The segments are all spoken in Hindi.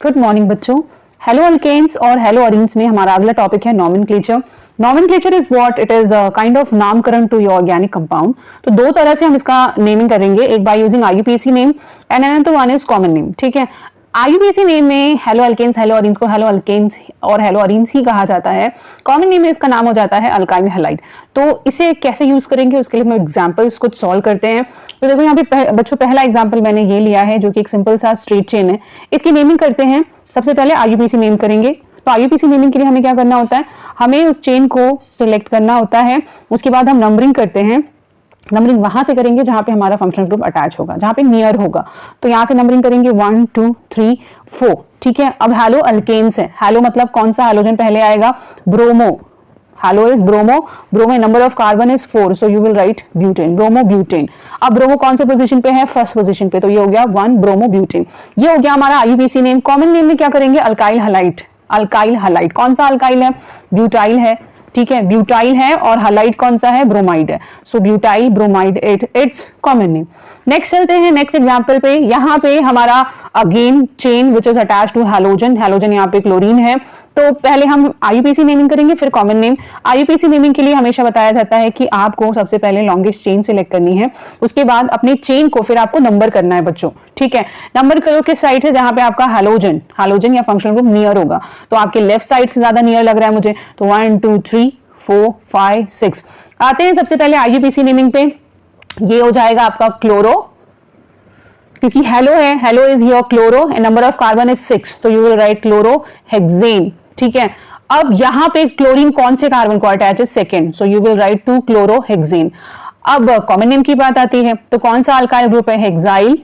गुड मॉर्निंग बच्चों। हेलो अल्केन्स और हेलो अरीन्स में हमारा अगला टॉपिक है nomenclature. Nomenclature is what? It is kind of नामकरण टू योर ऑर्गेनिक कंपाउंड। तो दो तरह से हम इसका नेमिंग करेंगे, एक by using IUPAC name and another one is common name. ठीक है, आईयूपीएसी नेम में हेलो अल्केन्स, हेलो अरीन्स को हेलो अल्केन्स और हेलो अरीन्स ही कहा जाता है। कॉमन नेम में इसका नाम हो जाता है अल्काइल हैलाइड। तो इसे कैसे यूज करेंगे उसके लिए हम एग्जांपल्स कुछ सॉल्व करते हैं। तो देखो यहाँ पे बच्चों पहला एग्जांपल मैंने ये लिया है जो कि एक सिंपल सा स्ट्रेट चेन है। इसकी नेमिंग करते हैं। सबसे पहले आईयूपीएसी नेम करेंगे। तो आईयूपीएसी नेमिंग के लिए हमें क्या करना होता है, हमें उस चेन को सिलेक्ट करना होता है। उसके बाद हम नंबरिंग करते हैं। नंबरिंग वहां से करेंगे जहां पे हमारा फंक्शनल ग्रुप अटैच होगा, जहां पे नियर होगा। तो यहां से नंबरिंग करेंगे 1 2 3 4। ठीक है, अब हेलो अल्केन्स है। हेलो मतलब कौन सा हैलोजन पहले आएगा? Bromo. Hello is bromo. Bromo number of carbon is 4, so you will write butane, bromo butane. अब ब्रोमो कौन से पोजीशन पे है? फर्स्ट पोजीशन पे। तो ये हो गया 1 ब्रोमो ब्यूटेन। ये हो गया हमारा आईयूपीएसी नेम। कॉमन नेम में क्या करेंगे? Alkyl halide. अल्काइल हैलाइड कौन सा अल्काइल है? ब्यूटाइल है। ठीक है, ब्यूटाइल है और हैलाइड कौन सा है? ब्रोमाइड है। So butyl bromide it's common name. Next चलते हैं नेक्स्ट एग्जांपल पे। यहाँ पे हमारा again chain which is attach to halogen. Halogen यहाँ पे क्लोरीन है। तो पहले हम आईयूपीएसी नेमिंग करेंगे फिर कॉमन नेम। आईयूपीएसी नेमिंग के लिए हमेशा बताया जाता है कि आपको सबसे पहले लॉन्गेस्ट चेन सिलेक्ट करनी है, उसके बाद अपने चेन को फिर आपको नंबर करना है बच्चों। ठीक है, नंबर करो किस साइड से? जहां पे आपका हैलोजन या फंक्शनल ग्रुप नियर होगा। तो आपके लेफ्ट साइड से ज्यादा नियर लग रहा है मुझे। तो 1 2 3 4 5 6 आते हैं सबसे पहले आईयूपीएसी नेमिंग पे। ये हो जाएगा आपका क्लोरो, क्योंकि हेलो है, hello is your chloro and number of carbon is 6, तो you will write chloro hexane. ठीक है, अब यहां पे क्लोरीन कौन से कार्बन को अटैच है? Second, so you will write 2 chloro hexane. अब कॉमन नेम की बात आती है, तो कौन सा अल्काइल ग्रुप है? Hexyl,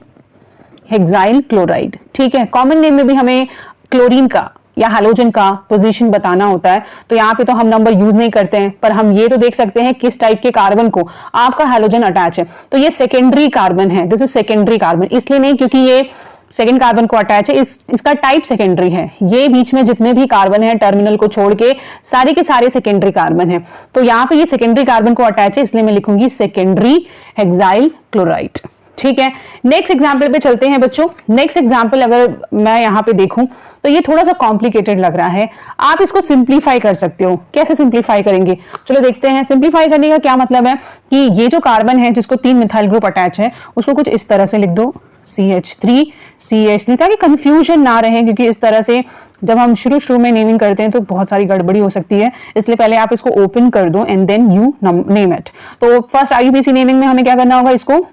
hexyl chloride. ठीक है, कॉमन नेम में भी हमें क्लोरीन का या हैलोजन का पोजीशन बताना होता है। तो यहाँ पे तो हम नंबर यूज नहीं करते हैं, पर हम ये तो देख सकते हैं किस टाइप के कार्बन को आपका हैलोजन अटैच है। तो ये सेकेंडरी कार्बन है, दिस इज सेकेंडरी कार्बन। इसलिए नहीं क्योंकि ये सेकेंड कार्बन को अटैच है, इसका टाइप सेकेंडरी है। ये बीच में जितने भी कार्बन है टर्मिनल को छोड़ के सारे के सारे सेकेंडरी कार्बन है। तो यहाँ पे ये सेकेंडरी कार्बन को अटैच है, इसलिए मैं लिखूंगी सेकेंडरी हेक्साइल क्लोराइड। ठीक है, नेक्स्ट एग्जाम्पल पे चलते हैं बच्चों। नेक्स्ट एग्जाम्पल अगर मैं यहाँ पे देखूं तो ये थोड़ा सा कॉम्प्लिकेटेड लग रहा है। आप इसको सिंप्लीफाई कर सकते हो। कैसे सिंप्लीफाई करेंगे? चलो देखते हैं। सिंप्लीफाई करने का क्या मतलब है कि ये जो कार्बन है जिसको 3 मिथाइल ग्रुप अटैच है, उसको कुछ इस तरह से लिख दो, CH3, ताकि कंफ्यूजन ना रहे। क्योंकि इस तरह से जब हम शुरू में नेमिंग करते हैं तो बहुत सारी गड़बड़ी हो सकती है, इसलिए पहले आप इसको ओपन कर दो and then you name it. तो फर्स्ट आईयूपीएसी नेमिंग में हमें क्या करना होगा? इसको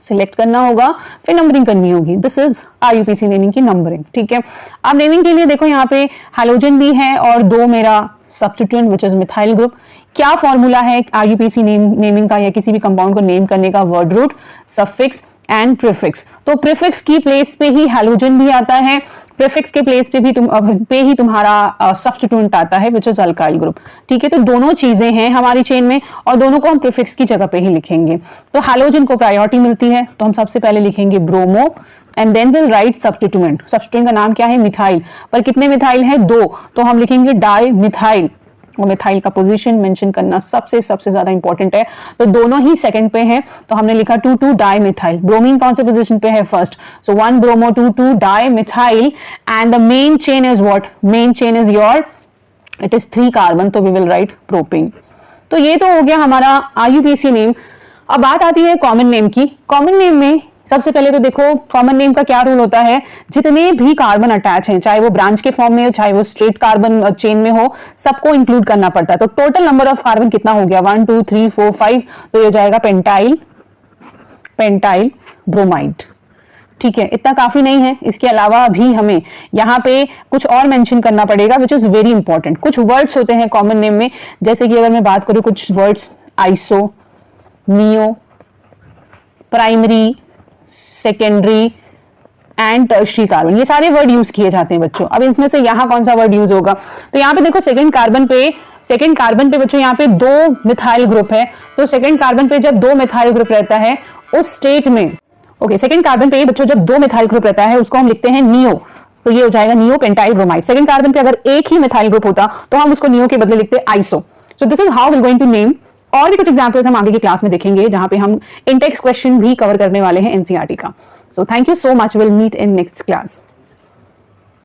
सिलेक्ट करना होगा, फिर नंबरिंग करनी होगी। दिस इज आईयूपीएसी नेमिंग की नंबरिंग। ठीक है, अब नेमिंग के लिए देखो यहाँ पे हैलोजन भी है और 2 मेरा substituent which is methyl group. क्या फॉर्मूला है आईयूपीएसी नेमिंग का या किसी भी कंपाउंड को नेम करने का? Word root, suffix and prefix. तो प्रीफिक्स की प्लेस पे ही हैलोजन भी आता है, प्रीफिक्स के प्लेस पे ही तुम्हारा सब्स्टिट्यूएंट आता है विच इज अल्काइल ग्रुप। ठीक है, तो दोनों चीजें हैं हमारी चेन में और दोनों को हम प्रीफिक्स की जगह पे ही लिखेंगे। तो हैलोजन को प्रायोरिटी मिलती है, तो हम सबसे पहले लिखेंगे bromo and then will write substituent. Substituent का नाम क्या है? मिथाइल। पर कितने मिथाइल है? 2, तो हम लिखेंगे डाई मिथाइल। और मिथाइल का पोजीशन मेंशन करना सबसे ज्यादा इंपॉर्टेंट है। तो दोनों ही सेकंड पे है, तो हमने लिखा 2 2 डाई मिथाइल। ब्रोमीन कौन से पोजीशन पे है? First, so 1 bromo 2 2 di methyl and the main chain is what? Main chain is your, it is 3 carbon, तो वी विल राइट प्रोपेन। तो ये तो हो गया हमारा आईयूपीएसी नेम। अब बात आती है कॉमन नेम की। कॉमन नेम में सबसे पहले तो देखो कॉमन नेम का क्या रूल होता है, जितने भी कार्बन अटैच हैं, चाहे वो ब्रांच के फॉर्म में हो चाहे वो स्ट्रेट कार्बन चेन में हो, सबको इंक्लूड करना पड़ता है। तो टोटल नंबर ऑफ कार्बन कितना हो गया? 1 2 3 4 5, तो ये हो जाएगा पेंटाइल, पेंटाइल ब्रोमाइड। ठीक है, इतना काफी नहीं है, इसके अलावा भी हमें यहाँ पे कुछ और मेंशन करना पड़ेगा विच इज वेरी इंपॉर्टेंट। कुछ वर्ड्स होते हैं कॉमन नेम में, जैसे कि अगर मैं बात करूं कुछ words, iso, neo, primary, secondary and tertiary carbon, ये सारे वर्ड यूज किए जाते हैं बच्चों। अब इसमें से यहाँ कौन सा वर्ड यूज होगा? तो यहाँ पे देखो सेकंड कार्बन पे बच्चों यहाँ पे 2 मिथाइल ग्रुप है। तो सेकंड कार्बन पे जब 2 मिथाइल ग्रुप रहता है उस स्टेट में, ओके, सेकंड कार्बन पे बच्चों जब 2 मिथाइल ग्रुप रहता है उसको हम लिखते हैं नियो। तो ये हो जाएगा neo pentyl bromide. Second carbon पे अगर एक ही मिथाइल ग्रुप होता तो हम उसको नियो के बदले लिखते iso. So this is how we are going to name. और भी कुछ एग्जांपल्स हम आगे की क्लास में देखेंगे जहां पे हम इंटेक्स क्वेश्चन भी कवर करने वाले हैं एनसीईआरटी का। So thank you so much, will meet in next class.